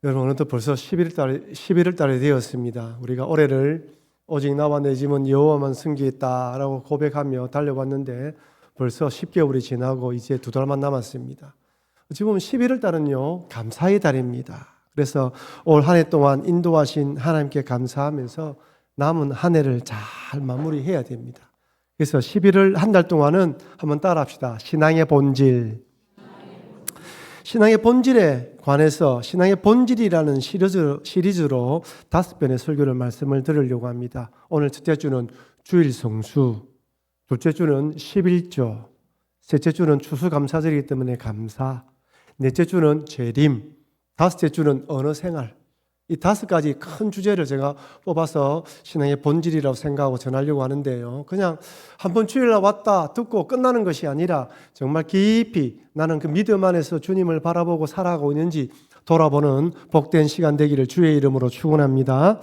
여러분, 어느덧 벌써 11월 달이 되었습니다. 우리가 올해를 오직 나와 내 집은 여호와만 섬기겠다라고 고백하며 달려왔는데 벌써 10개월이 지나고 이제 2달만 남았습니다. 어찌 보면 11월 달은요, 감사의 달입니다. 그래서 올 한 해 동안 인도하신 하나님께 감사하면서 남은 한 해를 잘 마무리해야 됩니다. 그래서 11월 한 달 동안은 한번 따라합시다. 신앙의 본질. 신앙의 본질에 관해서 신앙의 본질이라는 시리즈로 5편의 설교를 말씀을 드리려고 합니다. 오늘 첫째 주는 주일 성수, 둘째 주는 11조, 셋째 주는 추수감사절이기 때문에 감사, 넷째 주는 재림, 다섯째 주는 언어 생활. 이 5가지 큰 주제를 제가 뽑아서 신앙의 본질이라고 생각하고 전하려고 하는데요. 그냥 한번 주일날 왔다 듣고 끝나는 것이 아니라 정말 깊이 나는 그 믿음 안에서 주님을 바라보고 살아가고 있는지 돌아보는 복된 시간 되기를 주의 이름으로 축원합니다.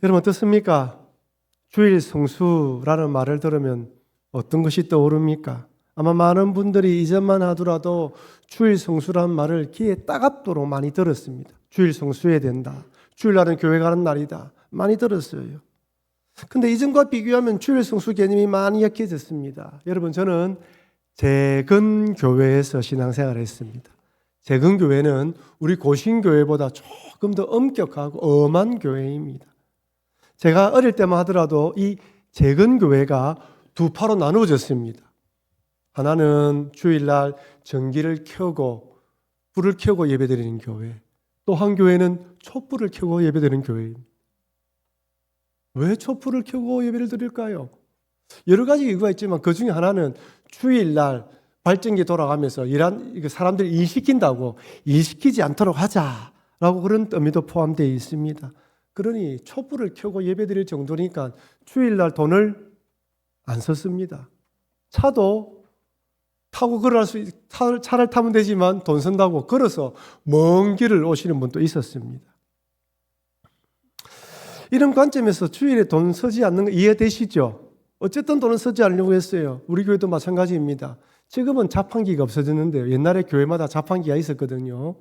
여러분 어떻습니까? 주일 성수라는 말을 들으면 어떤 것이 떠오릅니까? 아마 많은 분들이 이전만 하더라도 주일 성수라는 말을 귀에 따갑도록 많이 들었습니다. 주일 성수해야 된다. 주일날은 교회 가는 날이다. 많이 들었어요. 근데 이전과 비교하면 주일 성수 개념이 많이 약해졌습니다. 여러분, 저는 재건 교회에서 신앙생활을 했습니다. 재건 교회는 우리 고신교회보다 조금 더 엄격하고 엄한 교회입니다. 제가 어릴 때만 하더라도 이 재건 교회가 두 파로 나누어졌습니다. 하나는 주일날 전기를 켜고 불을 켜고 예배드리는 교회, 또 한 교회는 촛불을 켜고 예배드리는 교회입니다. 왜 촛불을 켜고 예배를 드릴까요? 여러 가지 이유가 있지만 그 중에 하나는 주일날 발전기 돌아가면서 사람들이 일시킨다고 일시키지 않도록 하자라고 그런 의미도 포함되어 있습니다. 그러니 촛불을 켜고 예배드릴 정도니까 주일날 돈을 안 썼습니다. 차도 타고 차를 타면 되지만 돈 쓴다고 걸어서 먼 길을 오시는 분도 있었습니다. 이런 관점에서 주일에 돈 쓰지 않는 거 이해되시죠? 어쨌든 돈은 쓰지 않으려고 했어요. 우리 교회도 마찬가지입니다. 지금은 자판기가 없어졌는데요. 옛날에 교회마다 자판기가 있었거든요.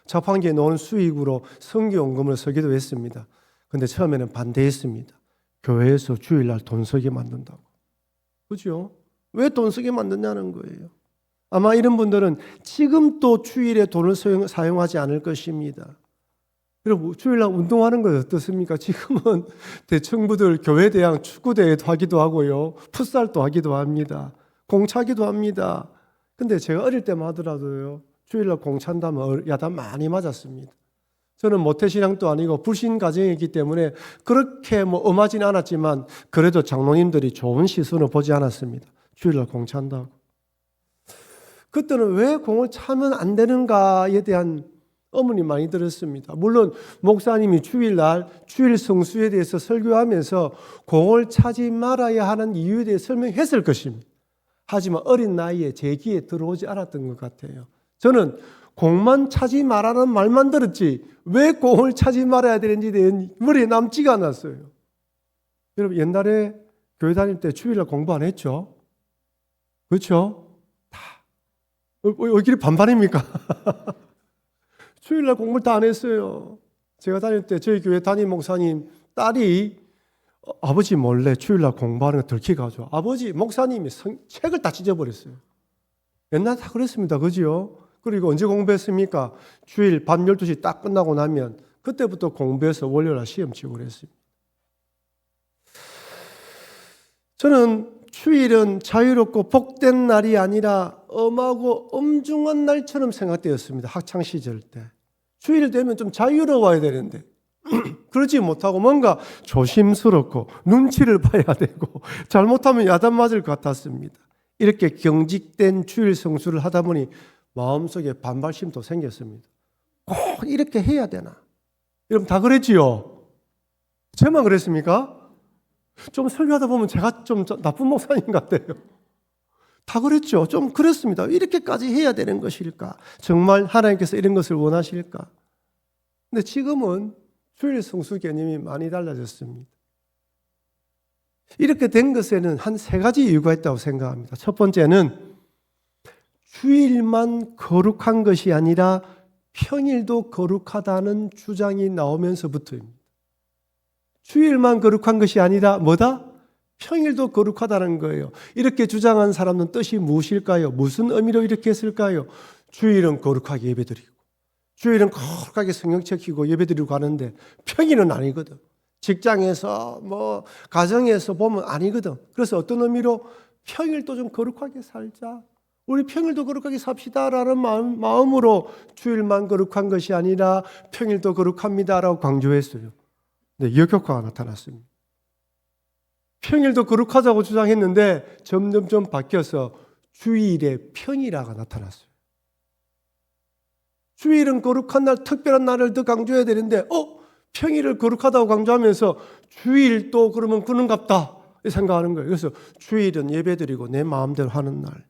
자판기에 넣은 수익으로 성교원금을 쓰기도 했습니다. 그런데 처음에는 반대했습니다. 교회에서 주일날 돈 쓰게 만든다고. 그죠? 왜 돈 쓰게 만드냐는 거예요. 아마 이런 분들은 지금 또 주일에 돈을 사용하지 않을 것입니다. 그리고 주일날 운동하는 건 어떻습니까? 지금은 대청부들 교회 대항 축구대회도 하기도 하고요. 풋살도 하기도 합니다. 공차기도 합니다. 근데 제가 어릴 때만 하더라도요. 주일날 공찬다면 야단 많이 맞았습니다. 저는 모태신앙도 아니고 불신 가정이기 때문에 그렇게 엄하진 않았지만 그래도 장로님들이 좋은 시선을 보지 않았습니다. 주일날 공찬다고. 그때는 왜 공을 차면 안 되는가에 대한 의문이 많이 들었습니다. 물론 목사님이 주일날 주일 성수에 대해서 설교하면서 공을 차지 말아야 하는 이유에 대해 설명했을 것입니다. 하지만 어린 나이에 제 귀에 들어오지 않았던 것 같아요. 저는 공만 차지 말라는 말만 들었지 왜 공을 차지 말아야 되는지 대한 머리에 남지가 않았어요. 여러분 옛날에 교회 다닐 때 주일날 공부 안 했죠? 그렇죠? 왜 이렇게 반반입니까? 주일날 공부를 다 안 했어요. 제가 다닐 때 저희 교회 담임 목사님 딸이 아버지 몰래 주일날 공부하는 거 들켜가지고 아버지 목사님이 책을 다 찢어버렸어요. 옛날 다 그랬습니다. 그죠? 그리고 언제 공부했습니까? 주일 밤 12시 딱 끝나고 나면 그때부터 공부해서 월요일날 시험 치고 그랬습니다. 저는 주일은 자유롭고 복된 날이 아니라 엄하고 엄중한 날처럼 생각되었습니다. 학창시절 때. 주일 되면 좀 자유로워야 되는데 그러지 못하고 뭔가 조심스럽고 눈치를 봐야 되고 잘못하면 야단 맞을 것 같았습니다. 이렇게 경직된 주일 성수를 하다 보니 마음속에 반발심도 생겼습니다. 꼭 이렇게 해야 되나? 여러분 다 그랬지요? 저만 그랬습니까? 좀 설교하다 보면 제가 좀 나쁜 목사님 같아요. 다 그랬죠. 좀 그랬습니다. 이렇게까지 해야 되는 것일까? 정말 하나님께서 이런 것을 원하실까? 근데 지금은 주일 성수 개념이 많이 달라졌습니다. 이렇게 된 것에는 한 3가지 이유가 있다고 생각합니다. 첫 번째는 주일만 거룩한 것이 아니라 평일도 거룩하다는 주장이 나오면서부터입니다. 주일만 거룩한 것이 아니라 뭐다? 평일도 거룩하다는 거예요. 이렇게 주장한 사람은 뜻이 무엇일까요? 무슨 의미로 이렇게 했을까요? 주일은 거룩하게 예배드리고 주일은 거룩하게 성경 지키고 예배드리고 가는데 평일은 아니거든. 직장에서 가정에서 보면 아니거든. 그래서 어떤 의미로 평일도 좀 거룩하게 살자. 우리 평일도 거룩하게 삽시다라는 마음으로 주일만 거룩한 것이 아니라 평일도 거룩합니다라고 강조했어요. 네, 역효과가 나타났습니다. 평일도 거룩하자고 주장했는데 점점점 바뀌어서 주일에 평일화가 나타났어요. 주일은 거룩한 날, 특별한 날을 더 강조해야 되는데 평일을 거룩하다고 강조하면서 주일도 그러면 그런갑다 생각하는 거예요. 그래서 주일은 예배드리고 내 마음대로 하는 날.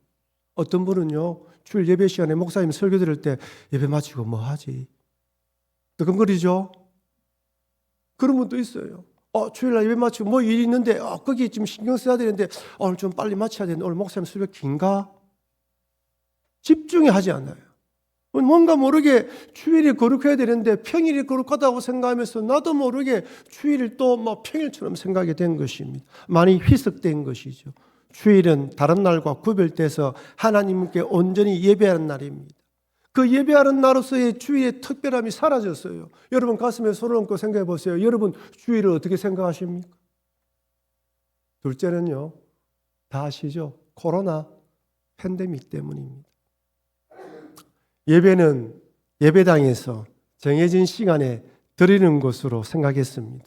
어떤 분은요, 주일 예배 시간에 목사님 설교 들을 때 예배 마치고 뭐 하지? 뜨끔거리죠? 그런 분도 있어요. 주일날 예배 마치고 뭐 일이 있는데 거기 지금 신경 써야 되는데 오늘 좀 빨리 마쳐야 되는데 오늘 목사님 설교 긴가? 집중이 하지 않아요. 뭔가 모르게 주일이 거룩해야 되는데 평일이 거룩하다고 생각하면서 나도 모르게 주일을 또 평일처럼 생각이 된 것입니다. 많이 희석된 것이죠. 주일은 다른 날과 구별돼서 하나님께 온전히 예배하는 날입니다. 그 예배하는 날로서의 주일의 특별함이 사라졌어요. 여러분 가슴에 손을 얹고 생각해 보세요. 여러분 주일을 어떻게 생각하십니까? 둘째는요, 다 아시죠? 코로나 팬데믹 때문입니다. 예배는 예배당에서 정해진 시간에 드리는 것으로 생각했습니다.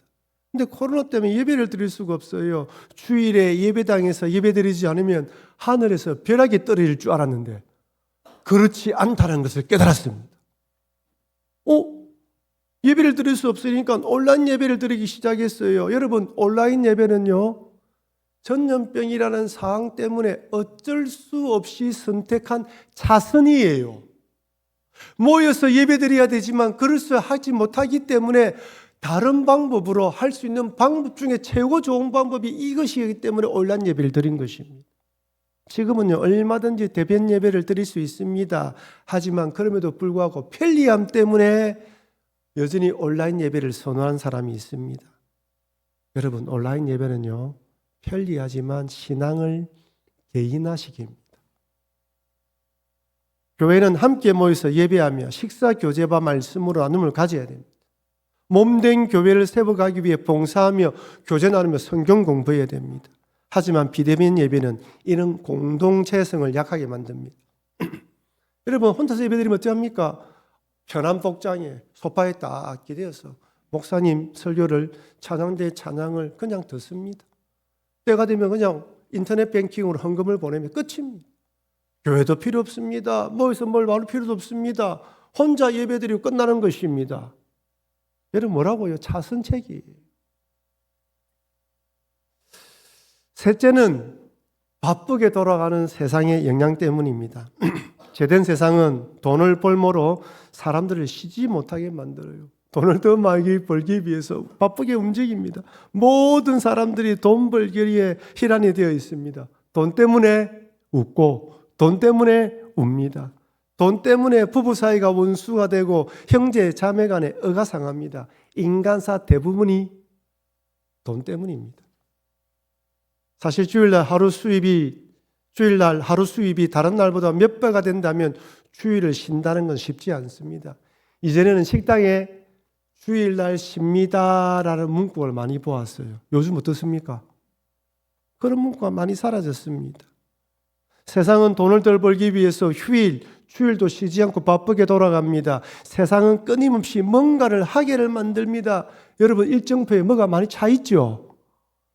근데 코로나 때문에 예배를 드릴 수가 없어요. 주일에 예배당에서 예배 드리지 않으면 하늘에서 벼락이 떨어질 줄 알았는데 그렇지 않다는 것을 깨달았습니다. 예배를 드릴 수 없으니까 온라인 예배를 드리기 시작했어요. 여러분, 온라인 예배는요, 전염병이라는 상황 때문에 어쩔 수 없이 선택한 자선이에요. 모여서 예배드려야 되지만 그럴수 하지 못하기 때문에 다른 방법으로 할 수 있는 방법 중에 최고 좋은 방법이 이것이기 때문에 온라인 예배를 드린 것입니다. 지금은요, 얼마든지 대변 예배를 드릴 수 있습니다. 하지만 그럼에도 불구하고 편리함 때문에 여전히 온라인 예배를 선호하는 사람이 있습니다. 여러분, 온라인 예배는요, 편리하지만 신앙을 개인화시킵니다. 교회는 함께 모여서 예배하며 식사, 교제와 말씀으로 나눔을 가져야 됩니다. 몸된 교회를 세워가기 위해 봉사하며 교제 나누며 성경 공부해야 됩니다. 하지만 비대면 예배는 이런 공동체성을 약하게 만듭니다. 여러분, 혼자서 예배드리면 어떡합니까? 편한 복장에 소파에 딱 기대어서 목사님 설교를 찬양대 찬양을 그냥 듣습니다. 때가 되면 그냥 인터넷 뱅킹으로 헌금을 보내면 끝입니다. 교회도 필요 없습니다. 모여서 뭘 말할 필요도 없습니다. 혼자 예배드리고 끝나는 것입니다. 여러분, 뭐라고요? 자선책이에요. 셋째는 바쁘게 돌아가는 세상의 영향 때문입니다. 죄된 세상은 돈을 벌모로 사람들을 쉬지 못하게 만들어요. 돈을 더 많이 벌기 위해서 바쁘게 움직입니다. 모든 사람들이 돈 벌기에 혈안이 되어 있습니다. 돈 때문에 웃고 돈 때문에 웁니다. 돈 때문에 부부 사이가 원수가 되고 형제 자매 간에 어가 상합니다. 인간사 대부분이 돈 때문입니다. 사실 주일날 하루 수입이 다른 날보다 몇 배가 된다면 주일을 쉰다는 건 쉽지 않습니다. 이전에는 식당에 주일날 쉽니다라는 문구를 많이 보았어요. 요즘 어떻습니까? 그런 문구가 많이 사라졌습니다. 세상은 돈을 덜 벌기 위해서 주일도 쉬지 않고 바쁘게 돌아갑니다. 세상은 끊임없이 뭔가를 하게를 만듭니다. 여러분, 일정표에 뭐가 많이 차 있죠?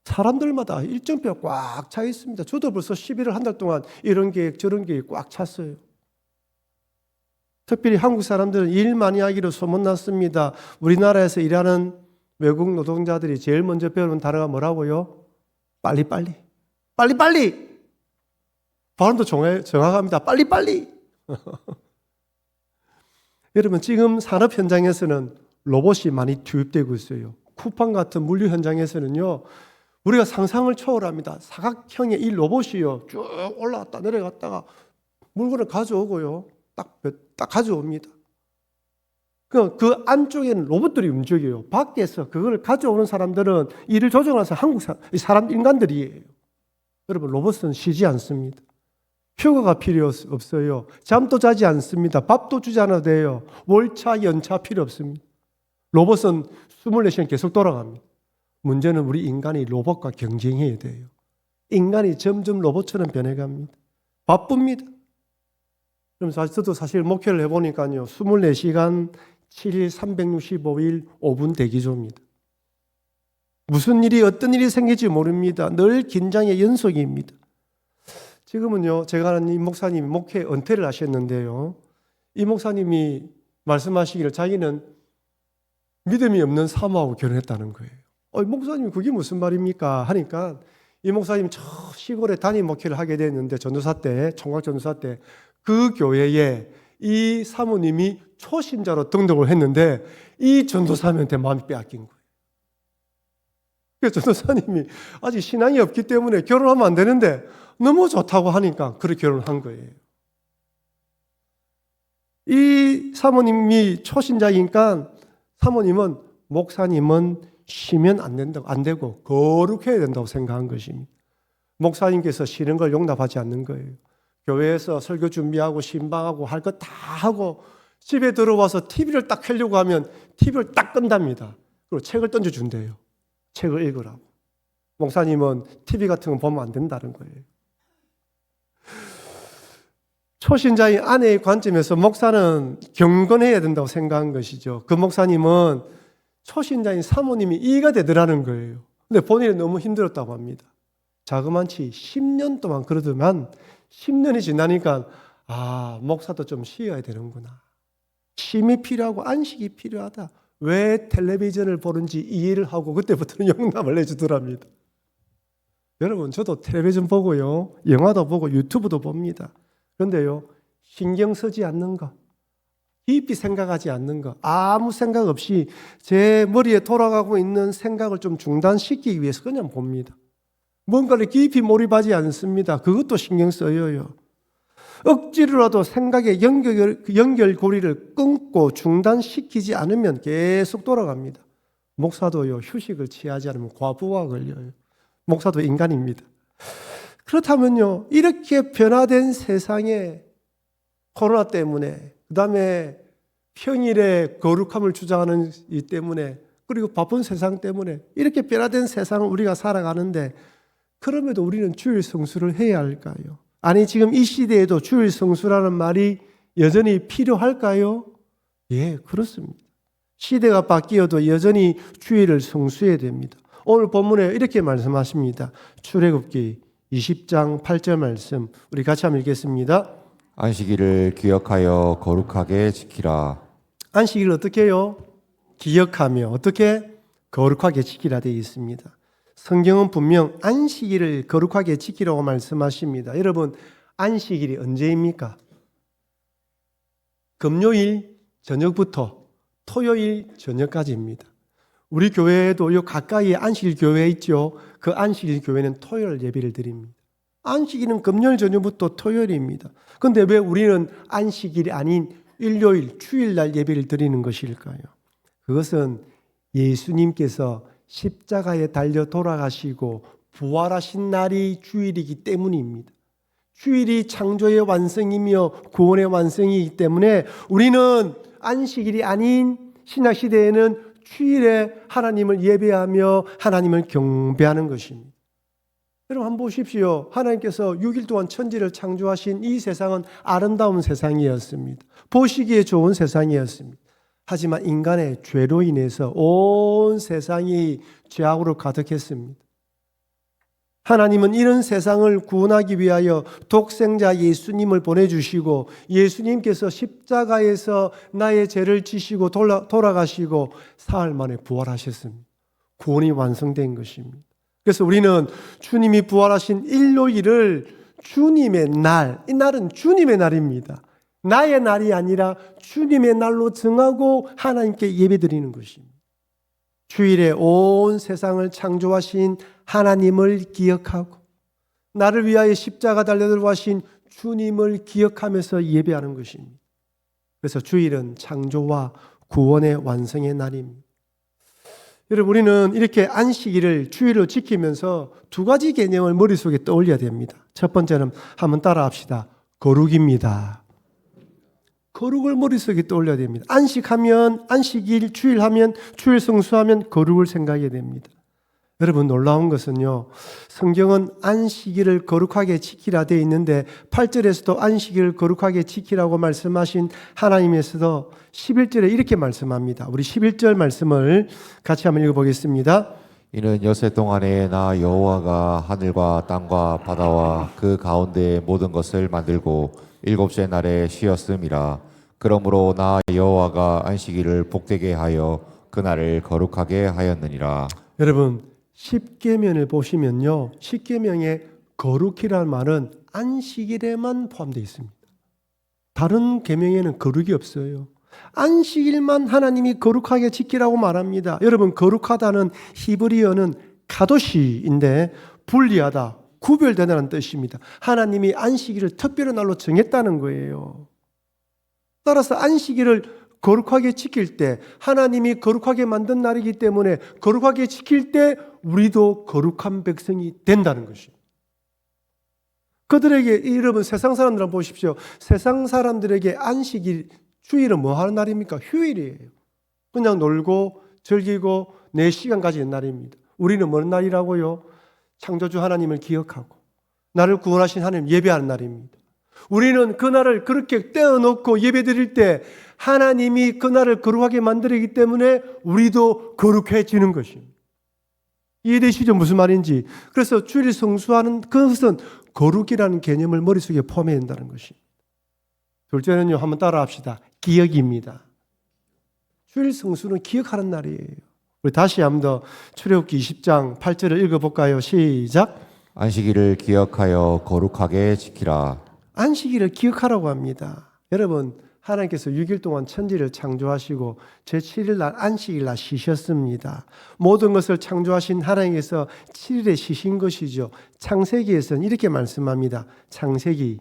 사람들마다 일정표가 꽉 차 있습니다. 저도 벌써 11월 한 달 동안 이런 계획 저런 계획 꽉 찼어요. 특별히 한국 사람들은 일 많이 하기로 소문났습니다. 우리나라에서 일하는 외국 노동자들이 제일 먼저 배우는 단어가 뭐라고요? 빨리빨리. 빨리빨리. 발음도 정확합니다. 빨리빨리. 여러분, 지금 산업 현장에서는 로봇이 많이 투입되고 있어요. 쿠팡 같은 물류 현장에서는요, 우리가 상상을 초월합니다. 사각형의 이 로봇이요, 쭉 올라갔다 내려갔다가 물건을 가져오고요, 딱 가져옵니다. 그 안쪽에는 로봇들이 움직여요. 밖에서 그걸 가져오는 사람들은 일을 조정해서 한국 사람 인간들이에요. 여러분, 로봇은 쉬지 않습니다. 휴가가 필요 없어요. 잠도 자지 않습니다. 밥도 주지 않아도 돼요. 월차, 연차 필요 없습니다. 로봇은 24시간 계속 돌아갑니다. 문제는 우리 인간이 로봇과 경쟁해야 돼요. 인간이 점점 로봇처럼 변해갑니다. 바쁩니다. 그럼 저도 사실 목회를 해보니까요. 24시간 7일 365일 5분 대기조입니다. 무슨 일이 어떤 일이 생길지 모릅니다. 늘 긴장의 연속입니다. 지금은요, 제가 아는 이 목사님이 목회 은퇴를 하셨는데요. 이 목사님이 말씀하시기를 자기는 믿음이 없는 사모하고 결혼했다는 거예요. 목사님 그게 무슨 말입니까? 하니까 이 목사님이 저 시골에 담임 목회를 하게 됐는데 전도사 때, 총각 전도사 때 그 교회에 이 사모님이 초신자로 등록을 했는데 이 전도사님한테 마음이 빼앗긴 거예요. 그래서 전도사님이 아직 신앙이 없기 때문에 결혼하면 안 되는데 너무 좋다고 하니까 그렇게 결혼한 거예요. 이 사모님이 초신자이니까 사모님은 목사님은 쉬면 안 되고 거룩해야 된다고 생각한 것입니다. 목사님께서 쉬는 걸 용납하지 않는 거예요. 교회에서 설교 준비하고 신방하고 할 거 다 하고 집에 들어와서 TV를 딱 켜려고 하면 TV를 딱 끈답니다. 그리고 책을 던져준대요. 책을 읽으라고. 목사님은 TV 같은 거 보면 안 된다는 거예요. 초신자인 아내의 관점에서 목사는 경건해야 된다고 생각한 것이죠. 그 목사님은 초신자인 사모님이 이해가 되더라는 거예요. 근데 본인이 너무 힘들었다고 합니다. 자그만치 10년 동안 그러더만 10년이 지나니까 목사도 좀 쉬어야 되는구나. 쉼이 필요하고 안식이 필요하다. 왜 텔레비전을 보는지 이해를 하고 그때부터는 용납을 해주더랍니다. 여러분, 저도 텔레비전 보고요, 영화도 보고 유튜브도 봅니다. 그런데요, 신경 쓰지 않는 것, 깊이 생각하지 않는 것, 아무 생각 없이 제 머리에 돌아가고 있는 생각을 좀 중단시키기 위해서 그냥 봅니다. 뭔가를 깊이 몰입하지 않습니다. 그것도 신경 써요. 억지로라도 생각의 연결고리를 끊고 중단시키지 않으면 계속 돌아갑니다. 목사도요, 휴식을 취하지 않으면 과부하 걸려요. 목사도 인간입니다. 그렇다면요, 이렇게 변화된 세상에 코로나 때문에, 그 다음에 평일에 거룩함을 주장하는 이 때문에, 그리고 바쁜 세상 때문에 이렇게 변화된 세상을 우리가 살아가는데, 그럼에도 우리는 주일 성수를 해야 할까요? 아니, 지금 이 시대에도 주일 성수라는 말이 여전히 필요할까요? 예, 그렇습니다. 시대가 바뀌어도 여전히 주일을 성수해야 됩니다. 오늘 본문에 이렇게 말씀하십니다. 출애굽기 20장 8절 말씀, 우리 같이 한번 읽겠습니다. 안식일을 기억하여 거룩하게 지키라. 안식일을 어떻게 해요? 기억하며 어떻게? 거룩하게 지키라 되어 있습니다. 성경은 분명 안식일을 거룩하게 지키라고 말씀하십니다. 여러분, 안식일이 언제입니까? 금요일 저녁부터 토요일 저녁까지입니다. 우리 교회에도 요 가까이에 안식일 교회 있죠. 그 안식일 교회는 토요일 예배를 드립니다. 안식일은 금요일 저녁부터 토요일입니다. 그런데 왜 우리는 안식일이 아닌 일요일, 주일날 예배를 드리는 것일까요? 그것은 예수님께서 십자가에 달려 돌아가시고 부활하신 날이 주일이기 때문입니다. 주일이 창조의 완성이며 구원의 완성이기 때문에 우리는 안식일이 아닌 신약시대에는 주일에 하나님을 예배하며 하나님을 경배하는 것입니다. 여러분 한번 보십시오. 하나님께서 6일 동안 천지를 창조하신 이 세상은 아름다운 세상이었습니다. 보시기에 좋은 세상이었습니다. 하지만 인간의 죄로 인해서 온 세상이 죄악으로 가득했습니다. 하나님은 이런 세상을 구원하기 위하여 독생자 예수님을 보내주시고 예수님께서 십자가에서 나의 죄를 지시고 돌아가시고 사흘 만에 부활하셨습니다. 구원이 완성된 것입니다. 그래서 우리는 주님이 부활하신 일요일을 주님의 날, 이 날은 주님의 날입니다. 나의 날이 아니라 주님의 날로 정하고 하나님께 예배드리는 것입니다. 주일에 온 세상을 창조하신 하나님을 기억하고 나를 위하여 십자가 달려 들어가신 주님을 기억하면서 예배하는 것입니다. 그래서 주일은 창조와 구원의 완성의 날입니다. 여러분, 우리는 이렇게 안식일을 주일로 지키면서 두 가지 개념을 머릿속에 떠올려야 됩니다. 첫 번째는 한번 따라합시다. 거룩입니다. 거룩을 머릿속에 떠올려야 됩니다. 안식하면 안식일, 주일하면 주일 성수하면 거룩을 생각해야 됩니다. 여러분, 놀라운 것은요, 성경은 안식일을 거룩하게 지키라 되어 있는데 8절에서도 안식일을 거룩하게 지키라고 말씀하신 하나님에서도 11절에 이렇게 말씀합니다. 우리 11절 말씀을 같이 한번 읽어보겠습니다. 이는 엿새 동안에 나 여호와가 하늘과 땅과 바다와 그 가운데 모든 것을 만들고 일곱째 날에 쉬었음이라. 그러므로 나 여호와가 안식일을 복되게 하여 그날을 거룩하게 하였느니라. 여러분, 십계명을 보시면요, 십계명에 거룩이라는 말은 안식일에만 포함되어 있습니다. 다른 계명에는 거룩이 없어요. 안식일만 하나님이 거룩하게 지키라고 말합니다. 여러분, 거룩하다는 히브리어는 카도시인데 분리하다, 구별되다는 뜻입니다. 하나님이 안식일을 특별한 날로 정했다는 거예요. 따라서 안식일을 거룩하게 지킬 때, 하나님이 거룩하게 만든 날이기 때문에 거룩하게 지킬 때 우리도 거룩한 백성이 된다는 것입니다. 그들에게, 여러분, 세상 사람들 보십시오. 세상 사람들에게 안식일, 주일은 뭐 하는 날입니까? 휴일이에요. 그냥 놀고 즐기고 내 시간 가지는 날입니다. 우리는 뭔 날이라고요? 창조주 하나님을 기억하고 나를 구원하신 하나님 예배하는 날입니다. 우리는 그날을 그렇게 떼어놓고 예배드릴 때 하나님이 그날을 거룩하게 만들기 때문에 우리도 거룩해지는 것입니다. 이해되시죠? 무슨 말인지. 그래서 주일 성수하는 그것은 거룩이라는 개념을 머릿속에 포함해야 된다는 것입니다. 둘째는요, 한번 따라 합시다. 기억입니다. 주일 성수는 기억하는 날이에요. 우리 다시 한번 더 출애굽기 20장 8절을 읽어볼까요? 시작. 안식일을 기억하여 거룩하게 지키라. 안식일을 기억하라고 합니다. 여러분, 하나님께서 6일 동안 천지를 창조하시고 제7일 날 안식일 날 쉬셨습니다. 모든 것을 창조하신 하나님께서 7일에 쉬신 것이죠. 창세기에서는 이렇게 말씀합니다. 창세기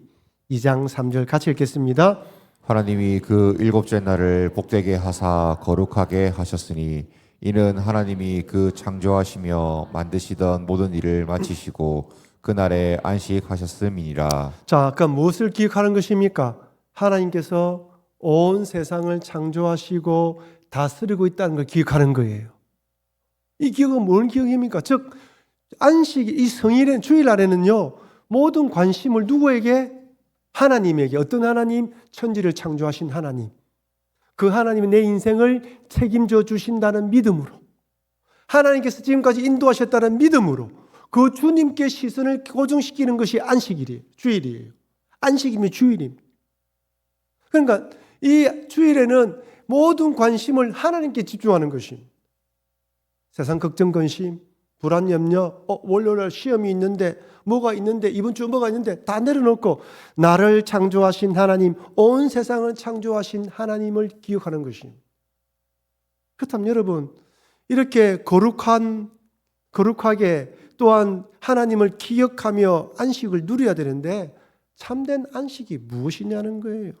2장 3절 같이 읽겠습니다. 하나님이 그 일곱째 날을 복되게 하사 거룩하게 하셨으니 이는 하나님이 그 창조하시며 만드시던 모든 일을 마치시고 그날에 안식하셨음이니라. 자, 아까 무엇을 기억하는 것입니까? 하나님께서 온 세상을 창조하시고 다스리고 있다는 걸 기억하는 거예요. 이 기억은 뭔 기억입니까? 즉, 안식, 이 성일엔, 주일날에는요, 모든 관심을 누구에게? 하나님에게. 어떤 하나님? 천지를 창조하신 하나님. 그 하나님이 내 인생을 책임져 주신다는 믿음으로, 하나님께서 지금까지 인도하셨다는 믿음으로 그 주님께 시선을 고정시키는 것이 안식일이에요. 주일이에요. 안식이면 주일입니다. 그러니까 이 주일에는 모든 관심을 하나님께 집중하는 것입니다. 세상 걱정, 근심, 불안, 염려, 월요일 시험이 있는데 뭐가 있는데 이번 주 뭐가 있는데 다 내려놓고 나를 창조하신 하나님, 온 세상을 창조하신 하나님을 기억하는 것입니다. 그렇다면 여러분, 이렇게 거룩하게 또한 하나님을 기억하며 안식을 누려야 되는데 참된 안식이 무엇이냐는 거예요.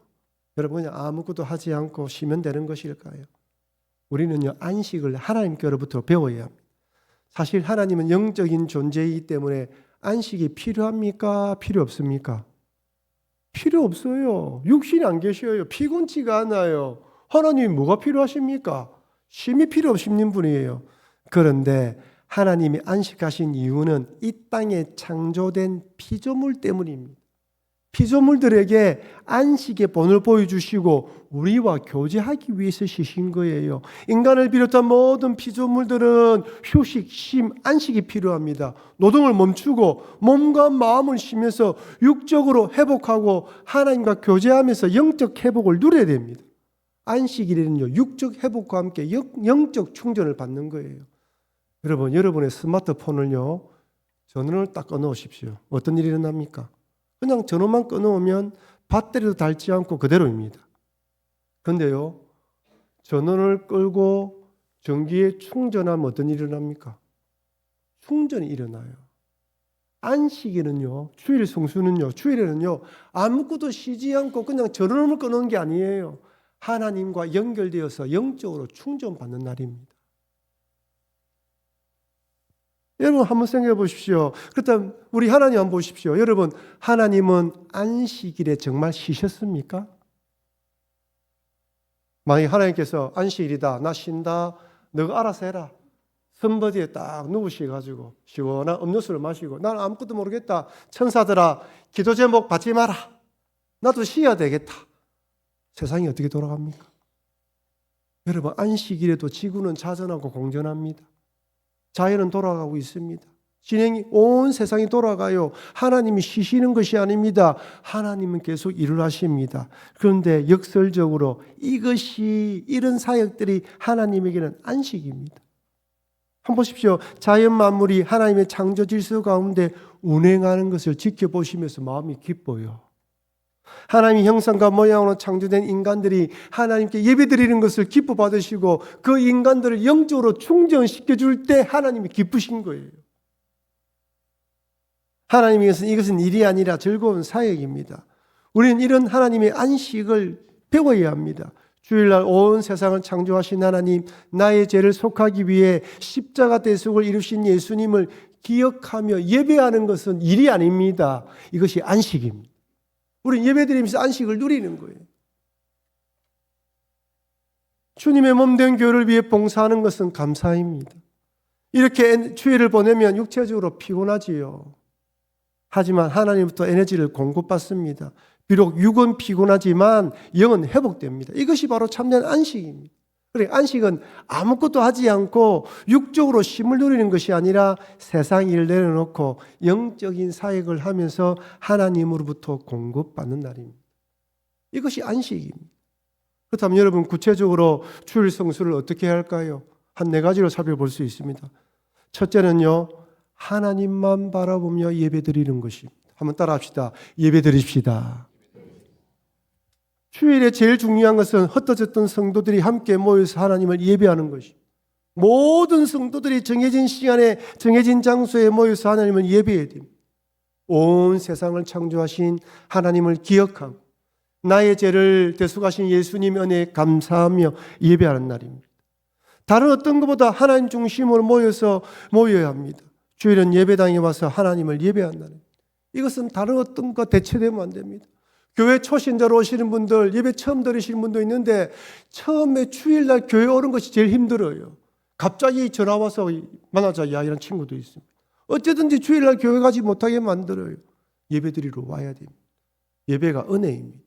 여러분, 그냥 아무것도 하지 않고 쉬면 되는 것일까요? 우리는요, 안식을 하나님께로부터 배워야 합니다. 사실 하나님은 영적인 존재이기 때문에 안식이 필요합니까? 필요 없습니까? 필요 없어요. 육신이 안 계셔요. 피곤치가 않아요. 하나님이 뭐가 필요하십니까? 쉼이 필요 없는 분이에요. 그런데 하나님이 안식하신 이유는 이 땅에 창조된 피조물 때문입니다. 피조물들에게 안식의 본을 보여주시고 우리와 교제하기 위해서 쉬신 거예요. 인간을 비롯한 모든 피조물들은 휴식, 쉼, 안식이 필요합니다. 노동을 멈추고 몸과 마음을 쉬면서 육적으로 회복하고 하나님과 교제하면서 영적 회복을 누려야 됩니다. 안식일에는요, 육적 회복과 함께 영적 충전을 받는 거예요. 여러분, 여러분의 스마트폰을요, 전원을 딱 꺼놓으십시오. 어떤 일이 일어납니까? 그냥 전원만 꺼놓으면 배터리도 닳지 않고 그대로입니다. 그런데요, 전원을 끌고 전기에 충전하면 어떤 일이 일어납니까? 충전이 일어나요. 안식일은요, 주일 성수는요, 주일에는요, 아무것도 쉬지 않고 그냥 전원을 꺼놓은 게 아니에요. 하나님과 연결되어서 영적으로 충전받는 날입니다. 여러분 한번 생각해 보십시오. 그렇다면 우리 하나님 한번 보십시오. 여러분, 하나님은 안식일에 정말 쉬셨습니까? 만약에 하나님께서 안식일이다, 나 쉰다, 너가 알아서 해라. 선버디에 딱 누우셔가지고 시원한 음료수를 마시고 나는 아무것도 모르겠다. 천사들아, 기도 제목 받지 마라. 나도 쉬어야 되겠다. 세상이 어떻게 돌아갑니까? 여러분, 안식일에도 지구는 자전하고 공전합니다. 자연은 돌아가고 있습니다. 진행이 온 세상이 돌아가요. 하나님이 쉬시는 것이 아닙니다. 하나님은 계속 일을 하십니다. 그런데 역설적으로 이런 사역들이 하나님에게는 안식입니다. 한번 보십시오. 자연 만물이 하나님의 창조 질서 가운데 운행하는 것을 지켜보시면서 마음이 기뻐요. 하나님의 형상과 모양으로 창조된 인간들이 하나님께 예배드리는 것을 기뻐 받으시고 그 인간들을 영적으로 충전시켜 줄 때 하나님이 기쁘신 거예요. 하나님께서는 이것은 일이 아니라 즐거운 사역입니다. 우리는 이런 하나님의 안식을 배워야 합니다. 주일날 온 세상을 창조하신 하나님, 나의 죄를 속하기 위해 십자가 대속을 이루신 예수님을 기억하며 예배하는 것은 일이 아닙니다. 이것이 안식입니다. 우리는 예배드리면서 안식을 누리는 거예요. 주님의 몸된 교회를 위해 봉사하는 것은 감사입니다. 이렇게 주일을 보내면 육체적으로 피곤하지요. 하지만 하나님부터 에너지를 공급받습니다. 비록 육은 피곤하지만 영은 회복됩니다. 이것이 바로 참된 안식입니다. 그러니까 안식은 아무것도 하지 않고 육적으로 쉼을 누리는 것이 아니라 세상 일을 내려놓고 영적인 사역을 하면서 하나님으로부터 공급받는 날입니다. 이것이 안식입니다. 그렇다면 여러분, 구체적으로 주일 성수를 어떻게 해야 할까요? 한 4가지로 살펴볼 수 있습니다. 첫째는요, 하나님만 바라보며 예배드리는 것입니다. 한번 따라합시다. 예배드립시다. 주일에 제일 중요한 것은 흩어졌던 성도들이 함께 모여서 하나님을 예배하는 것입니다. 모든 성도들이 정해진 시간에 정해진 장소에 모여서 하나님을 예배해야 됩니다. 온 세상을 창조하신 하나님을 기억하고 나의 죄를 대속하신 예수님 은혜에 감사하며 예배하는 날입니다. 다른 어떤 것보다 하나님 중심으로 모여야 합니다. 주일은 예배당에 와서 하나님을 예배하는 날입니다. 이것은 다른 어떤 것과 대체되면 안 됩니다. 교회 초신자로 오시는 분들, 예배 처음 들으시는 분도 있는데 처음에 주일날 교회 오는 것이 제일 힘들어요. 갑자기 전화 와서 만나자 야 이런 친구도 있습니다. 어쨌든지 주일날 교회 가지 못하게 만들어요. 예배드리러 와야 됩니다. 예배가 은혜입니다.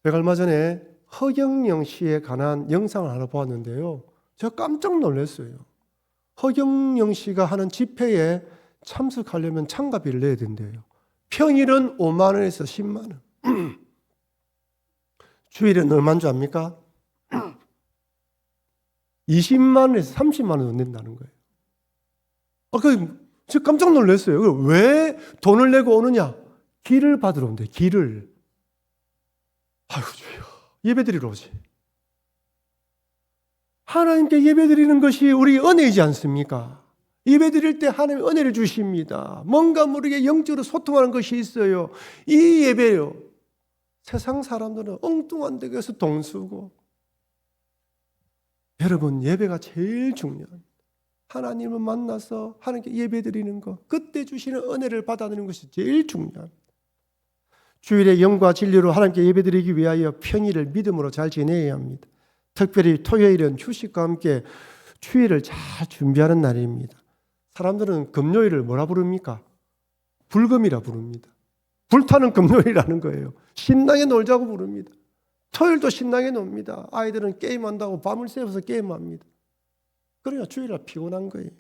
제가 얼마 전에 허경영 씨에 관한 영상을 하나 보았는데요. 제가 깜짝 놀랐어요. 허경영 씨가 하는 집회에 참석하려면 참가비를 내야 된대요. 평일은 5만 원에서 10만 원. 주일은 얼마인 줄 압니까? 20만 원에서 30만 원 낸다는 거예요. 제가 깜짝 놀랐어요. 왜 돈을 내고 오느냐? 길을 받으러 온대, 길을. 아이고, 주여. 예배드리러 오지. 하나님께 예배드리는 것이 우리 은혜이지 않습니까? 예배드릴 때 하나님이 은혜를 주십니다. 뭔가 모르게 영적으로 소통하는 것이 있어요. 이 예배요. 세상 사람들은 엉뚱한 데 가서 돈 쓰고. 여러분, 예배가 제일 중요합니다. 하나님을 만나서 하나님께 예배드리는 것, 그때 주시는 은혜를 받아들이는 것이 제일 중요합니다. 주일에 영과 진리로 하나님께 예배드리기 위하여 평일을 믿음으로 잘 지내야 합니다. 특별히 토요일은 휴식과 함께 주일을 잘 준비하는 날입니다. 사람들은 금요일을 뭐라 부릅니까? 불금이라 부릅니다. 불타는 금요일이라는 거예요. 신나게 놀자고 부릅니다. 토요일도 신나게 놉니다. 아이들은 게임한다고 밤을 새워서 게임합니다. 그러니까 주일날 피곤한 거예요.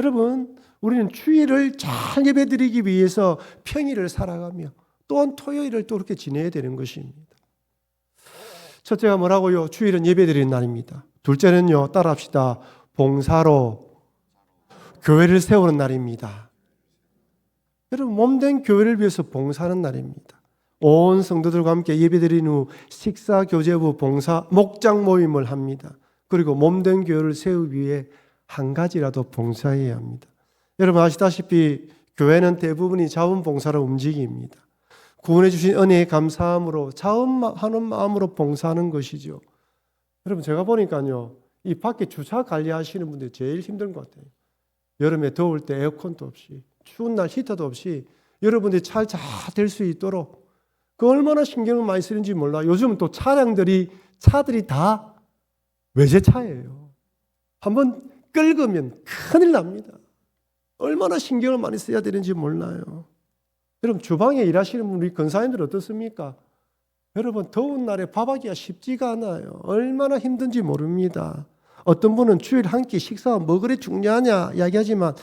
여러분, 우리는 주일을 잘 예배드리기 위해서 평일을 살아가며 또한 토요일을 또 그렇게 지내야 되는 것입니다. 첫째가 뭐라고요? 주일은 예배드리는 날입니다. 둘째는요, 따라합시다. 봉사로 교회를 세우는 날입니다. 여러분, 몸된 교회를 위해서 봉사하는 날입니다. 온 성도들과 함께 예배드린 후 식사, 교제 후 봉사, 목장 모임을 합니다. 그리고 몸된 교회를 세우기 위해 한 가지라도 봉사해야 합니다. 여러분 아시다시피 교회는 대부분이 자원봉사로 움직입니다. 구원해 주신 은혜에 감사함으로 자원하는 마음으로 봉사하는 것이죠. 여러분 제가 보니까요, 이 밖에 주차 관리하시는 분들이 제일 힘든 것 같아요. 여름에 더울 때 에어컨도 없이, 추운 날 히터도 없이 여러분들이 잘 될 수 있도록 그 얼마나 신경을 많이 쓰는지 몰라. 요즘은 또 차들이 다 외제차예요. 한번 긁으면 큰일 납니다. 얼마나 신경을 많이 써야 되는지 몰라요. 여러분 주방에 일하시는 우리 권사님들 어떻습니까? 여러분 더운 날에 밥하기가 쉽지가 않아요. 얼마나 힘든지 모릅니다. 어떤 분은 주일 한 끼 식사가 뭐 그리 중요하냐 이야기하지만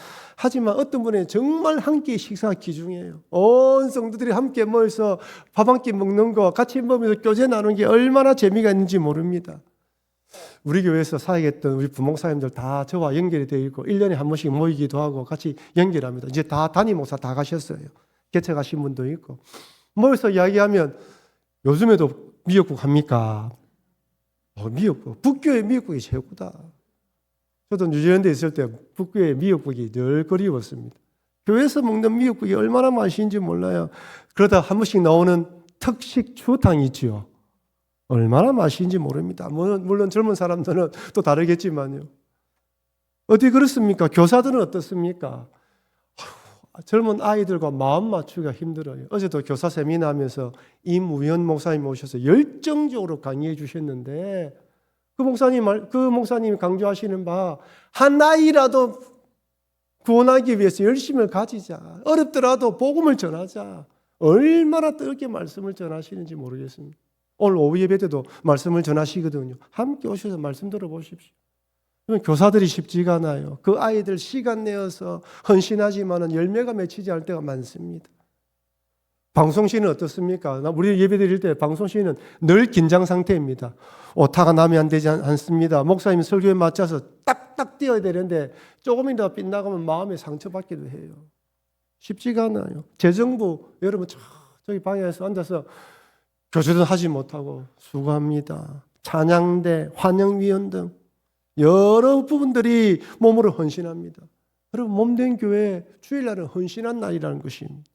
어떤 분은 정말 한 끼 식사가 귀중해요. 온 성도들이 함께 모여서 밥 한 끼 먹는 거 같이 먹으면서 교제 나누는 게 얼마나 재미가 있는지 모릅니다. 우리 교회에서 사역했던 우리 부목사님들 다 저와 연결이 되어 있고 1년에 한 번씩 모이기도 하고 같이 연결합니다. 이제 다 담임 목사 다 가셨어요. 개척하신 분도 있고 모여서 이야기하면 요즘에도 미역국 합니까? 미역국. 북교의 미역국이 최고다. 저도 뉴질랜드에 있을 때 북교의 미역국이 늘 그리웠습니다. 교회에서 먹는 미역국이 얼마나 맛있는지 몰라요. 그러다 한 번씩 나오는 특식 추어탕이 있죠. 얼마나 맛있는지 모릅니다. 물론 젊은 사람들은 또 다르겠지만요. 어디 그렇습니까? 교사들은 어떻습니까? 젊은 아이들과 마음 맞추기가 힘들어요. 어제도 교사 세미나 하면서 임우현 목사님 오셔서 열정적으로 강의해 주셨는데 그 목사님이 강조하시는 바 한 아이라도 구원하기 위해서 열심을 가지자. 어렵더라도 복음을 전하자. 얼마나 뜨겁게 말씀을 전하시는지 모르겠습니다. 오늘 오후 예배 때도 말씀을 전하시거든요. 함께 오셔서 말씀 들어보십시오. 교사들이 쉽지가 않아요. 그 아이들 시간 내어서 헌신하지만은 열매가 맺히지 않을 때가 많습니다. 방송시는 어떻습니까? 우리 예배 드릴 때 방송시는 늘 긴장 상태입니다. 오타가 나면 안 되지 않습니다. 목사님 설교에 맞춰서 딱딱 뛰어야 되는데 조금이라도 빗나가면 마음에 상처받기도 해요. 쉽지가 않아요. 재정부 여러분 저기 방에서 앉아서 교주도 하지 못하고 수고합니다. 찬양대, 환영위원 등 여러 부분들이 몸으로 헌신합니다. 여러분 몸된 교회 주일날은 헌신한 날이라는 것입니다.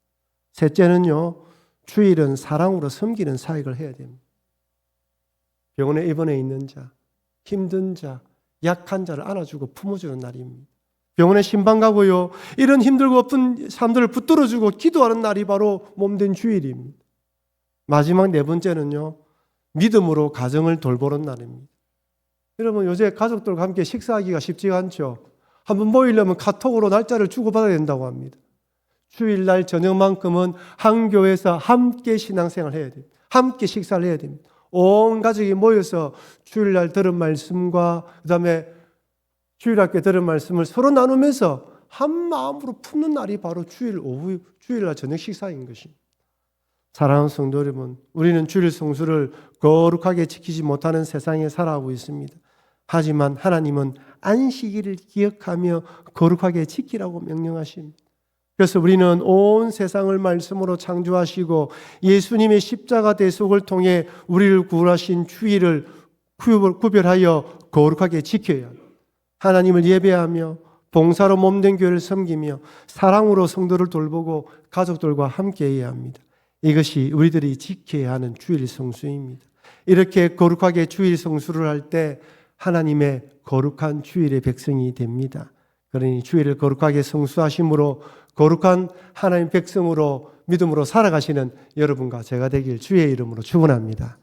셋째는요, 주일은 사랑으로 섬기는 사역을 해야 됩니다. 병원에 입원해 있는 자, 힘든 자, 약한 자를 안아주고 품어주는 날입니다. 병원에 신방 가고요, 이런 힘들고 아픈 사람들을 붙들어주고 기도하는 날이 바로 몸된 주일입니다. 마지막 네 번째는요, 믿음으로 가정을 돌보는 날입니다. 여러분 요새 가족들과 함께 식사하기가 쉽지가 않죠. 한번 모이려면 카톡으로 날짜를 주고받아야 된다고 합니다. 주일날 저녁만큼은 한 교회에서 함께 신앙생활을 해야 됩니다. 함께 식사를 해야 됩니다. 온 가족이 모여서 주일날 들은 말씀과 그다음에 주일학교에 들은 말씀을 서로 나누면서 한 마음으로 푸는 날이 바로 주일날 저녁 식사인 것입니다. 사랑하는 성도 여러분, 우리는 주일 성수를 거룩하게 지키지 못하는 세상에 살아가고 있습니다. 하지만 하나님은 안식일을 기억하며 거룩하게 지키라고 명령하십니다. 그래서 우리는 온 세상을 말씀으로 창조하시고 예수님의 십자가 대속을 통해 우리를 구원하신 주일을 구별하여 거룩하게 지켜야 합니다. 하나님을 예배하며 봉사로 몸된 교회를 섬기며 사랑으로 성도를 돌보고 가족들과 함께해야 합니다. 이것이 우리들이 지켜야 하는 주일 성수입니다. 이렇게 거룩하게 주일 성수를 할 때 하나님의 거룩한 주일의 백성이 됩니다. 그러니 주일을 거룩하게 성수하심으로 거룩한 하나님 백성으로 믿음으로 살아가시는 여러분과 제가 되길 주의 이름으로 축원합니다.